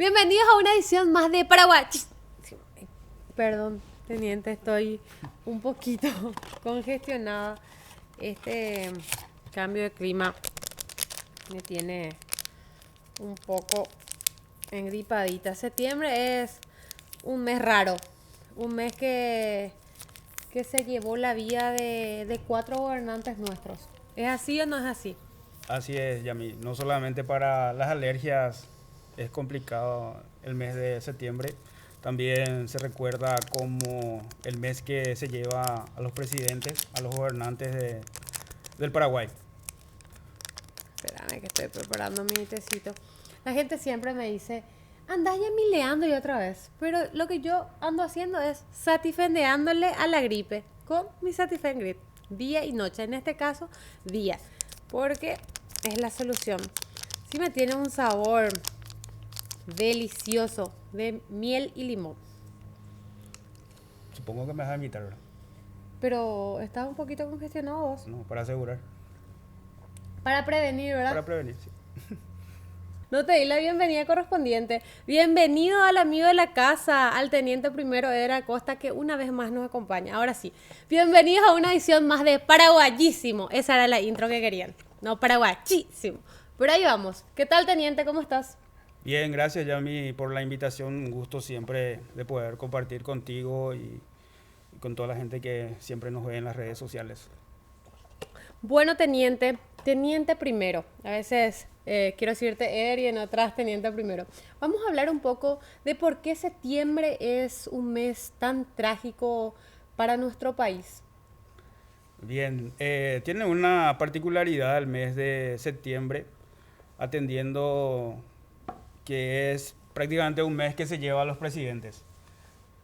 Bienvenidos a una edición más de Paraguay. Perdón, teniente, estoy un poquito congestionada. Este cambio de clima me tiene un poco engripadita. Septiembre es un mes raro, un mes que se llevó la vida de 4 gobernantes nuestros. ¿Es así o no es así? Así es, Yami. No solamente para las alergias es complicado el mes de septiembre, también se recuerda como el mes que se lleva a los presidentes, a los gobernantes del Paraguay. Espérame que estoy preparando mi tecito. La gente siempre me dice, andás ya mileando y otra vez. Pero lo que yo ando haciendo es satifendeándole a la gripe con mi Satifen Grip. Día y noche. En este caso, día. Porque es la solución. Sí me tiene un sabor delicioso de miel y limón. Supongo que me vas a invitar, ¿verdad? Pero estás un poquito congestionado vos. No, para asegurar, Para prevenir, ¿verdad? para prevenir, sí. No te di la bienvenida correspondiente. Bienvenido al amigo de la casa, al teniente primero Eder Acosta, que una vez más nos acompaña. Ahora sí, bienvenidos a una edición más de Paraguayísimo. Esa era la intro que querían. No, Paraguayísimo. Pero ahí vamos. ¿Qué tal, teniente? ¿Cómo estás? Bien, gracias, Yami, por la invitación. Un gusto siempre de poder compartir contigo y con toda la gente que siempre nos ve en las redes sociales. Bueno, teniente, teniente primero. A veces quiero decirte Eder y en otras teniente primero. Vamos a hablar un poco de por qué septiembre es un mes tan trágico para nuestro país. Bien, tiene una particularidad el mes de septiembre, atendiendo que es prácticamente un mes que se lleva a los presidentes.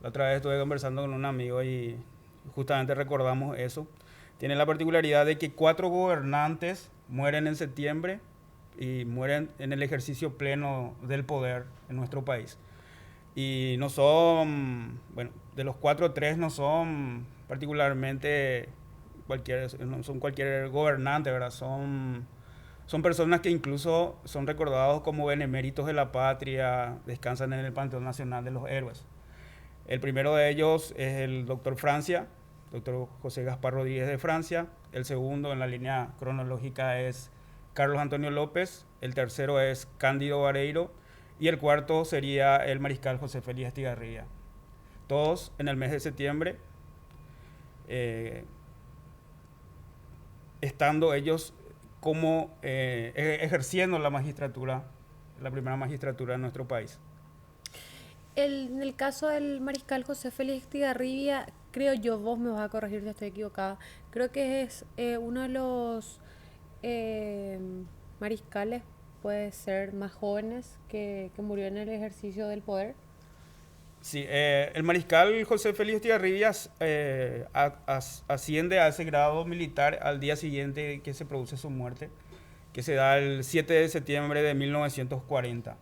La otra vez estuve conversando con un amigo y justamente recordamos eso. Tiene la particularidad de que 4 gobernantes mueren en septiembre y mueren en el ejercicio pleno del poder en nuestro país. Y no son, bueno, de los 4, 3 no son particularmente no son cualquier gobernante, ¿verdad? Son personas que incluso son recordados como beneméritos de la patria, descansan en el Panteón Nacional de los Héroes. El primero de ellos es el doctor Francia, doctor José Gaspar Rodríguez de Francia. El segundo en la línea cronológica es Carlos Antonio López. El tercero es Cándido Bareiro. Y el cuarto sería el mariscal José Félix Estigarribia. Todos en el mes de septiembre, estando ellos como ejerciendo la magistratura, la primera magistratura de nuestro país. En el caso del mariscal José Félix Estigarribia, creo yo, vos me vas a corregir si estoy equivocada, creo que es uno de los eh, mariscales, puede ser más jóvenes, que murió en el ejercicio del poder. Sí, el mariscal José Félix Estigarribia asciende a ese grado militar al día siguiente que se produce su muerte, que se da el 7 de septiembre de 1940,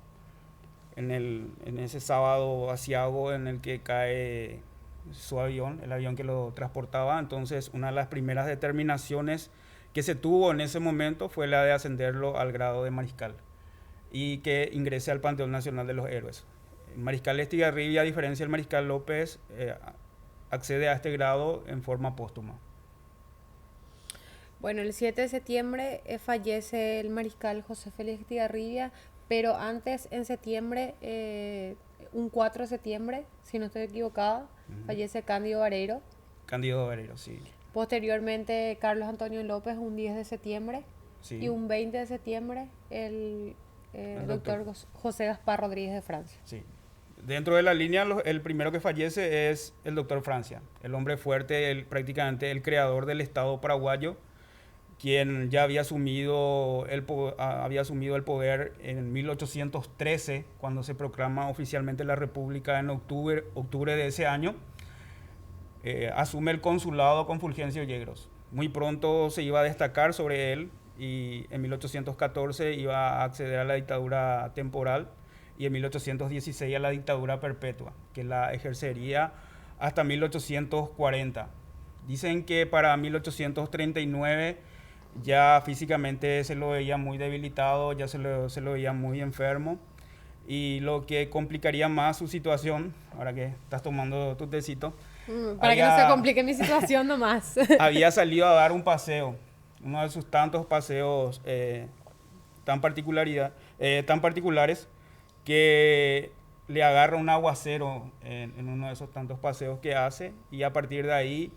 en ese sábado aciago en el que cae su avión, el avión que lo transportaba. Entonces, una de las primeras determinaciones que se tuvo en ese momento fue la de ascenderlo al grado de mariscal y que ingrese al Panteón Nacional de los Héroes. El mariscal Estigarribia, a diferencia del mariscal López, accede a este grado en forma póstuma. Bueno, el 7 de septiembre fallece el mariscal José Félix Estigarribia, pero antes, en septiembre, un 4 de septiembre, si no estoy equivocada, fallece Cándido Bareiro. Cándido Bareiro, sí. Posteriormente, Carlos Antonio López, un 10 de septiembre. Sí. Y un 20 de septiembre, el doctor José Gaspar Rodríguez de Francia. Sí. Dentro de la línea, el primero que fallece es el doctor Francia, el hombre fuerte, prácticamente el creador del Estado paraguayo, quien ya había asumido el poder en 1813, cuando se proclama oficialmente la República en octubre de ese año. Asume el consulado con Fulgencio Yegros. Muy pronto se iba a destacar sobre él y en 1814 iba a acceder a la dictadura temporal y en 1816 a la dictadura perpetua, que la ejercería hasta 1840. Dicen que para 1839 ya físicamente se lo veía muy debilitado, ya se lo veía muy enfermo Y lo que complicaría más su situación, ahora que estás tomando tu tecito, Para que no se complique mi situación nomás. había salido a dar un paseo, uno de sus tantos paseos tan particulares que le agarra un aguacero en uno de esos tantos paseos que hace, y a partir de ahí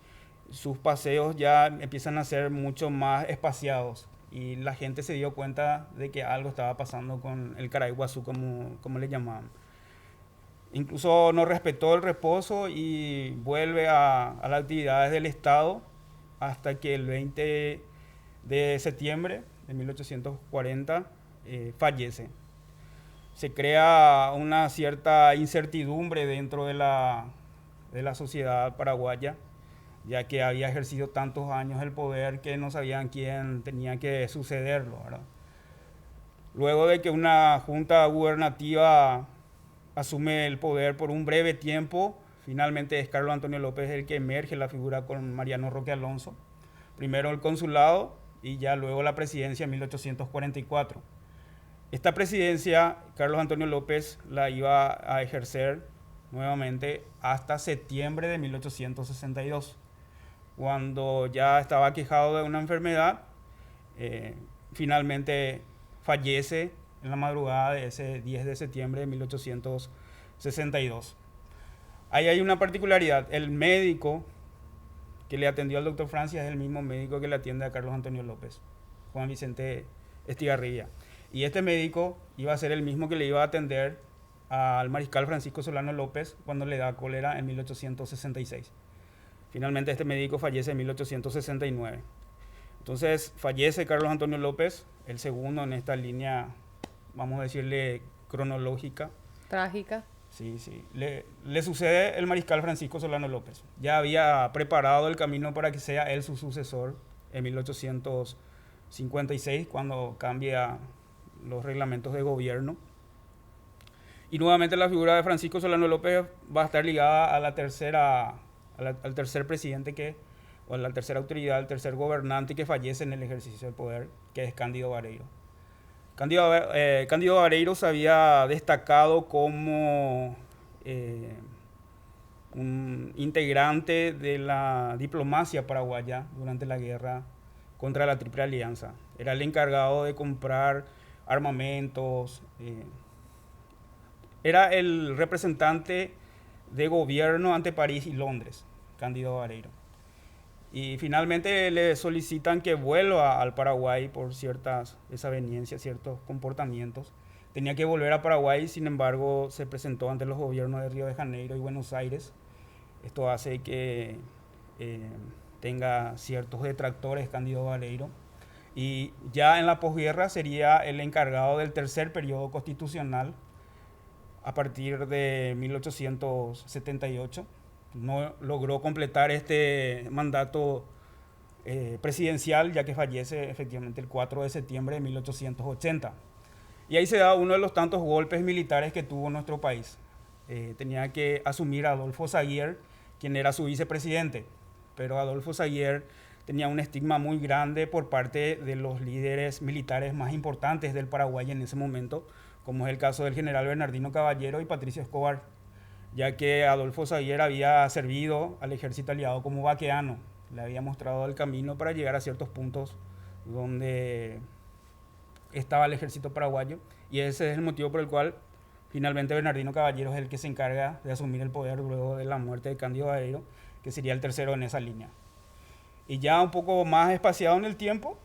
sus paseos ya empiezan a ser mucho más espaciados y la gente se dio cuenta de que algo estaba pasando con el Caraiguazú, como le llamaban. Incluso no respetó el reposo y vuelve a las actividades del Estado hasta que el 20 de septiembre de 1840 fallece. Se crea una cierta incertidumbre dentro de la sociedad paraguaya, ya que había ejercido tantos años el poder que no sabían quién tenía que sucederlo, ¿verdad? Luego de que una junta gubernativa asume el poder por un breve tiempo, finalmente es Carlos Antonio López el que emerge la figura con Mariano Roque Alonso. Primero el consulado y ya luego la presidencia en 1844. Esta presidencia, Carlos Antonio López la iba a ejercer nuevamente hasta septiembre de 1862, cuando ya estaba aquejado de una enfermedad. Finalmente fallece en la madrugada de ese 10 de septiembre de 1862. Ahí hay una particularidad: el médico que le atendió al doctor Francia es el mismo médico que le atiende a Carlos Antonio López, Juan Vicente Estigarribia. Y este médico iba a ser el mismo que le iba a atender al mariscal Francisco Solano López cuando le da cólera en 1866. Finalmente este médico fallece en 1869. Entonces fallece Carlos Antonio López, el segundo en esta línea, vamos a decirle, cronológica. Trágica. Sí, sí. Le sucede el mariscal Francisco Solano López. Ya había preparado el camino para que sea él su sucesor en 1856, cuando cambia los reglamentos de gobierno. Y nuevamente la figura de Francisco Solano López va a estar ligada a la tercera, al tercer presidente o a la tercera autoridad, al tercer gobernante que fallece en el ejercicio del poder, que es Cándido Barreiro. Cándido Barreiro se había destacado como un integrante de la diplomacia paraguaya durante la guerra contra la Triple Alianza. Era el encargado de comprar armamentos, era el representante de gobierno ante París y Londres, Cándido Barreiro. Y finalmente le solicitan que vuelva al Paraguay por ciertas desavenencias, ciertos comportamientos. Tenía que volver a Paraguay, sin embargo, se presentó ante los gobiernos de Río de Janeiro y Buenos Aires. Esto hace que tenga ciertos detractores Cándido Barreiro. Y ya en la posguerra sería el encargado del tercer periodo constitucional a partir de 1878. No logró completar este mandato presidencial, ya que fallece efectivamente el 4 de septiembre de 1880. Y ahí se da uno de los tantos golpes militares que tuvo nuestro país. Tenía que asumir a Adolfo Saguier, quien era su vicepresidente, pero Adolfo Saguier tenía un estigma muy grande por parte de los líderes militares más importantes del Paraguay en ese momento, como es el caso del general Bernardino Caballero y Patricio Escobar, ya que Adolfo Saguier había servido al ejército aliado como vaqueano, le había mostrado el camino para llegar a ciertos puntos donde estaba el ejército paraguayo, y ese es el motivo por el cual finalmente Bernardino Caballero es el que se encarga de asumir el poder luego de la muerte de Cándido Barreiro, que sería el tercero en esa línea. Y ya un poco más espaciado en el tiempo,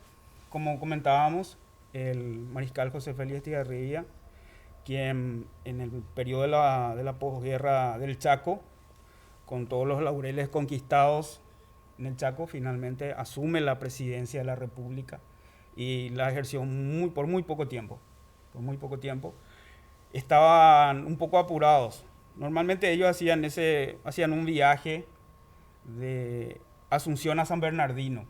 como comentábamos, el mariscal José Félix Estigarribia, quien en el periodo de la posguerra del Chaco, con todos los laureles conquistados en el Chaco, finalmente asume la presidencia de la República y la ejerció por muy poco tiempo. Por muy poco tiempo. Estaban un poco apurados. Normalmente ellos hacían un viaje de Asunción a San Bernardino.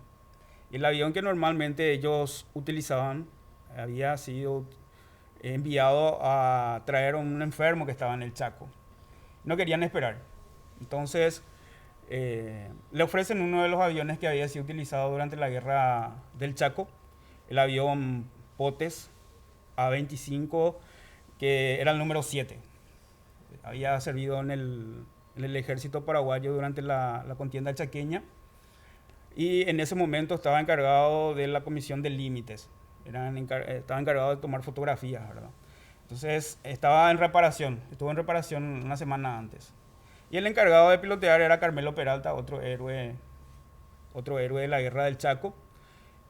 El avión que normalmente ellos utilizaban había sido enviado a traer a un enfermo que estaba en el Chaco. No querían esperar. Entonces le ofrecen uno de los aviones que había sido utilizado durante la guerra del Chaco, el avión Potes A-25, que era el número 7. Había servido en el ejército paraguayo durante la contienda chaqueña y en ese momento estaba encargado de la comisión de límites. Estaba encargado de tomar fotografías, ¿verdad? Entonces estuvo en reparación una semana antes. Y el encargado de pilotear era Carmelo Peralta, otro héroe de la Guerra del Chaco.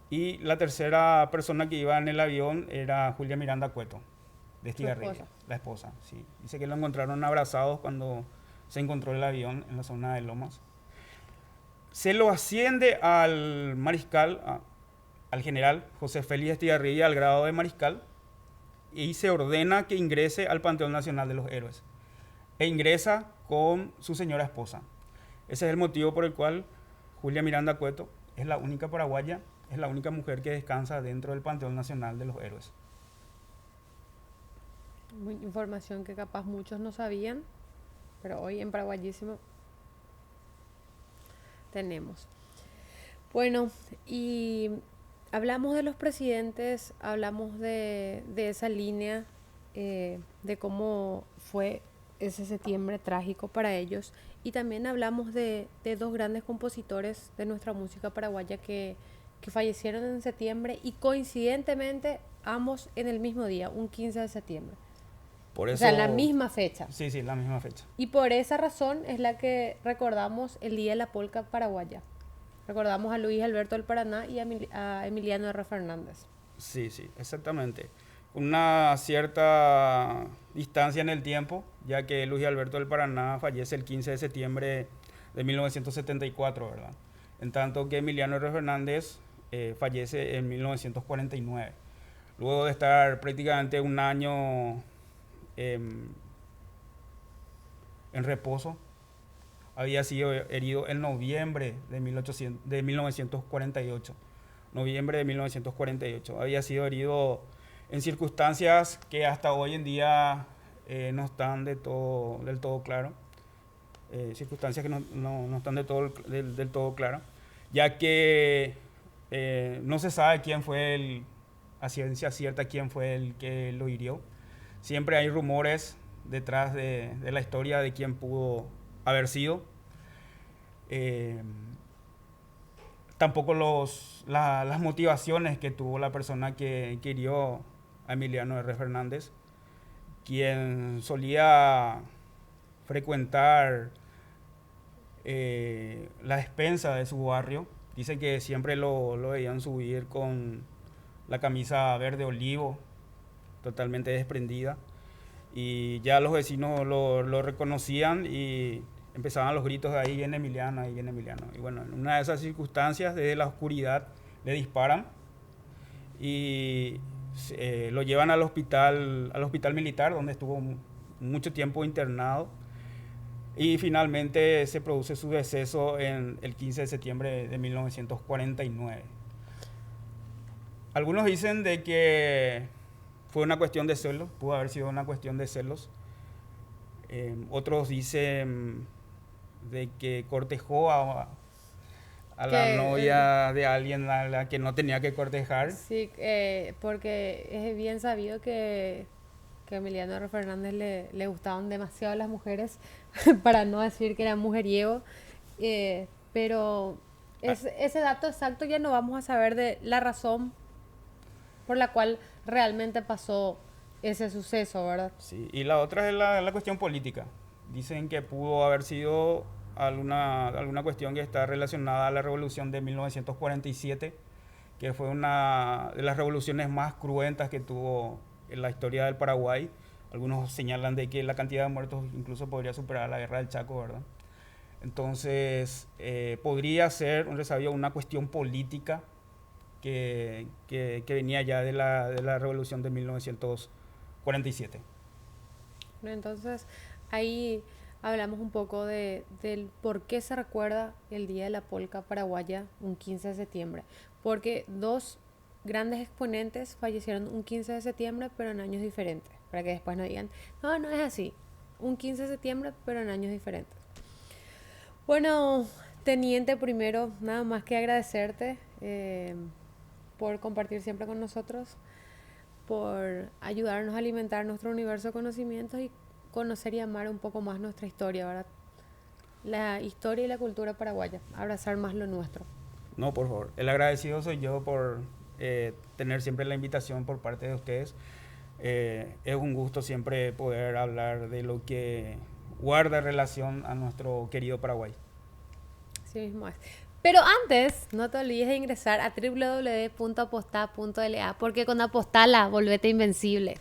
Y la tercera persona que iba en el avión era Julia Miranda Cueto, de Estigarribia, la esposa. Sí. Dice que lo encontraron abrazados cuando se encontró el avión en la zona de Lomas. Se lo asciende al mariscal, al general José Félix Estigarribia, al grado de mariscal, y se ordena que ingrese al Panteón Nacional de los Héroes. E ingresa con su señora esposa. Ese es el motivo por el cual Julia Miranda Cueto es la única paraguaya, es la única mujer que descansa dentro del Panteón Nacional de los Héroes. Información que capaz muchos no sabían, pero hoy en Paraguayísimo tenemos. Bueno, y hablamos de los presidentes, hablamos de esa línea, de cómo fue ese septiembre trágico para ellos, y también hablamos de dos grandes compositores de nuestra música paraguaya que fallecieron en septiembre y coincidentemente ambos en el mismo día, un 15 de septiembre. Por eso, o sea, la misma fecha. Sí, la misma fecha. Y por esa razón es la que recordamos el Día de la Polca Paraguaya. Recordamos a Luis Alberto del Paraná y a Emiliano R. Fernández. Sí, exactamente. Una cierta distancia en el tiempo, ya que Luis Alberto del Paraná fallece el 15 de septiembre de 1974, ¿verdad? En tanto que Emiliano R. Fernández fallece en 1949. Luego de estar prácticamente un año en reposo, había sido herido en noviembre de 1948. Noviembre de 1948. Había sido herido en circunstancias que hasta hoy en día no están del todo claro. Circunstancias que no están del todo claro. Ya que no se sabe a ciencia cierta quién fue el que lo hirió. Siempre hay rumores detrás de la historia de quién pudo haber sido. Tampoco las motivaciones que tuvo la persona que hirió a Emiliano R. Fernández, quien solía frecuentar la despensa de su barrio. Dicen que siempre lo veían subir con la camisa verde olivo, totalmente desprendida, y ya los vecinos lo reconocían y empezaban los gritos de ahí viene Emiliano, ahí viene Emiliano. Y bueno, en una de esas circunstancias, desde la oscuridad, le disparan y lo llevan al hospital militar, donde estuvo mucho tiempo internado. Y finalmente se produce su deceso el 15 de septiembre de 1949. Algunos dicen de que fue una cuestión de celos, pudo haber sido una cuestión de celos. Otros dicen de que cortejó a la novia de alguien a la que no tenía que cortejar. Sí, porque es bien sabido que Emiliano R. Fernández le gustaban demasiado las mujeres, para no decir que era mujeriego, pero ese dato exacto ya no vamos a saber de la razón por la cual realmente pasó ese suceso, ¿verdad? Sí, y la otra es la cuestión política. Dicen que pudo haber sido alguna cuestión que está relacionada a la revolución de 1947, que fue una de las revoluciones más cruentas que tuvo en la historia del Paraguay. Algunos señalan de que la cantidad de muertos incluso podría superar la Guerra del Chaco, ¿verdad? Entonces, podría ser un resabio, una cuestión política que venía ya de la revolución de 1947. Entonces, ahí hablamos un poco del por qué se recuerda el Día de la Polca Paraguaya un 15 de septiembre. Porque dos grandes exponentes fallecieron un 15 de septiembre, pero en años diferentes. Para que después no digan, no es así. Un 15 de septiembre, pero en años diferentes. Bueno, teniente, primero, nada más que agradecerte por compartir siempre con nosotros. por ayudarnos a alimentar nuestro universo de conocimientos y conocer y amar un poco más nuestra historia, ¿verdad? La historia y la cultura paraguaya, abrazar más lo nuestro. No, por favor. El agradecido soy yo por tener siempre la invitación por parte de ustedes. Es un gusto siempre poder hablar de lo que guarda relación a nuestro querido Paraguay. Así mismo es. Pero antes, no te olvides de ingresar a www.aposta.la porque con Apostala volvete invencible.